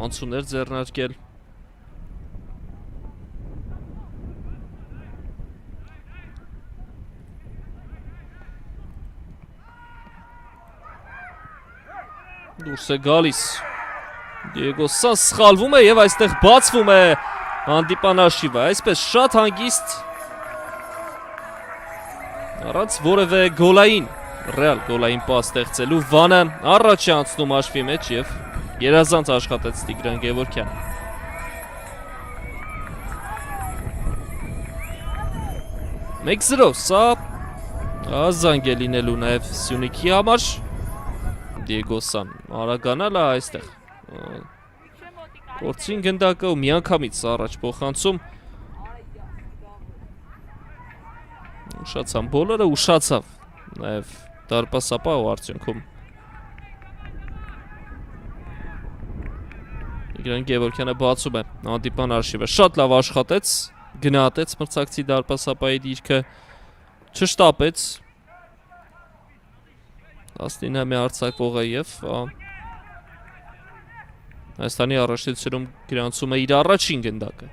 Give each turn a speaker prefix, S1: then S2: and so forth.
S1: անցումներ ձեռնարկել։ Դուրս է գալիս։ Դիեգո Սան սխալվում է եւ այստեղ բացվում է հանդիպան արշիվը, այսպես շատ հանգիստ առանց որևէ գոլային, ռեալ գոլային պաս ստեղծելու Վանը առաջ է անցնում հաշվի մեջ եւ երազանց աշխատեց Տիգրան Գևորգյանը։ Մեկ 0, սա ազանգ է լինելու նաեւ Սյունիքի համար։ Դիեգո Սան արագանալ է այստեղ։ Գործին գնդակը ու միանգամից առաջ փոխանցում։ Ուշացան բոլորը, ուշացավ նաև դարպասապահը արդյունքում։ Տիգրան Գևորգյանը բացում է հանդիպան արշիվը, շատ լավ աշխատեց, գնահատեց մրցակցի դարպասապահի դիրքը, չշտապեց 19-ամյա արձակվողը եւ Հայաստանի առաջնությունում գրանցում է իր առաջին գնդակը։